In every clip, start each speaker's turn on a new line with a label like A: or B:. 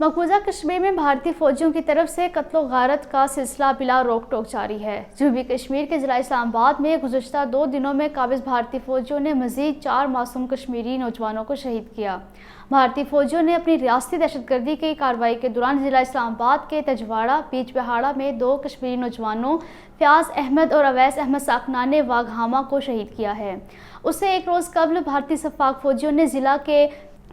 A: मकबूजा कश्मीर में भारतीय फौजियों की तरफ से कत्ल गारत का सिलसिला बिला रोक टोक जारी है। जनूबी कश्मीर के जिला इस्लामाबाद में गुज़श्ता 2 दिनों में काबिज भारतीय फौजियों ने मज़ीद 4 मासूम कश्मीरी नौजवानों को शहीद किया। भारतीय फौजियों ने अपनी रियासती दहशतगर्दी की कार्रवाई के दौरान जिला इस्लामाबाद के तजवाड़ा बीच बिहाड़ा में 2 कश्मीरी नौजवानों फ़याज़ अहमद और अवैस अहमद साकना ने वाघामा को शहीद किया है। उससे एक रोज़ कबल भारतीय सफ़ाक फौजियों ने ज़िला के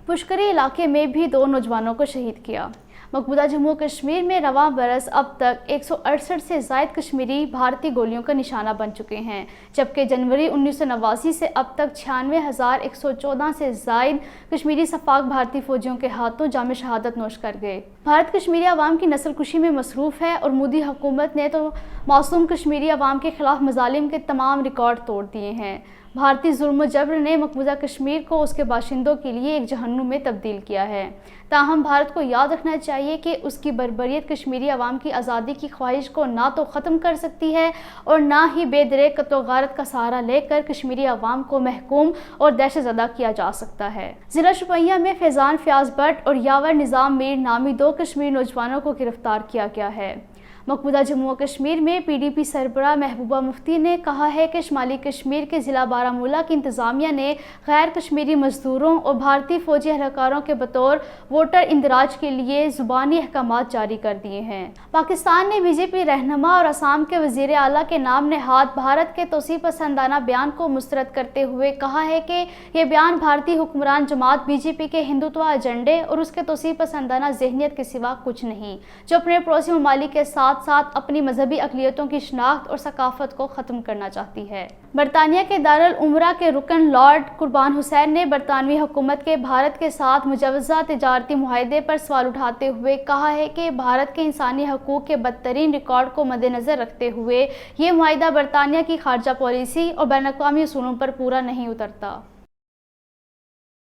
A: पुष्करी इलाके में भी 2 नौजवानों को शहीद किया। मकबूजा जम्मू कश्मीर में रवां बरस अब तक 168 से ज़ायद कश्मीरी भारतीय गोलियों का निशाना बन चुके हैं, जबकि जनवरी 1989 से अब तक 96,114 से ज़ायद कश्मीरी सफ़ाक भारतीय फ़ौजियों के हाथों जाम शहादत नोश कर गए। भारत कश्मीरी अवाम की नस्ल कुशी में मसरूफ़ है और मोदी हुकूमत ने तो मासूम कश्मीरी अवाम के ख़िलाफ़ मज़ालिम के तमाम रिकॉर्ड तोड़ दिए हैं। भारतीय जुल्म जबर ने मकबूजा कश्मीर को उसके बाशिंदों के लिए एक जहन्नुम में तब्दील किया है। ताहम भारत को याद रखना चाहिए कि उसकी बर्बरियत कश्मीरी अवाम की आज़ादी की ख्वाहिश को ना तो ख़त्म कर सकती है और ना ही बेदरेक कत्ल गारत का सहारा लेकर कश्मीरी अवाम को महकूम और दहशतज़दा किया जा सकता है। ज़िला शुपिया में फैज़ान फ़याज़ भट्ट और यावर निज़ाम मीर नामी 2 कश्मीरी नौजवानों को गिरफ्तार किया गया है। मकबूजा जम्मू कश्मीर में PDP सरबराह महबूबा मुफ्ती ने कहा है कि शुमाली कश्मीर के ज़िला बारामूला की इंतज़ामिया ने गैर कश्मीरी मज़दूरों और भारतीय फ़ौजी एहलकारों के बतौर वोटर इंदराज के लिए ज़ुबानी अहकामात जारी कर दिए हैं। पाकिस्तान ने BJP रहनुमा और असम के वज़ीर आला के नाम नेहाद भारत के तोसी पसंदाना बयान को मुस्तरद करते हुए कहा है कि यह बयान भारतीय हुक्मरान जमात BJP के हिंदुत्व एजेंडे और उसके तोसी पसंदाना ज़हनियत के सिवा कुछ नहीं, जो अपने पड़ोसी ममालिक के साथ साथ अपनी मजहबी अक़लियतों की शनाख्त और सकाफत को ख़त्म करना चाहती है। बरतानिया के दारुल उमरा के रुकन लॉर्ड कुर्बान हुसैन ने बरतानवी हुकूमत के भारत के साथ मुजवज़ा तिजारती मुआहदे पर सवाल उठाते हुए कहा है कि भारत के इंसानी हकूक़ के बदतरीन रिकॉर्ड को मद्देनज़र रखते हुए ये मुआहदा बरतानिया की खारजा पॉलिसी और बैनुल-अक़वामी उसूलों पर पूरा नहीं उतरता।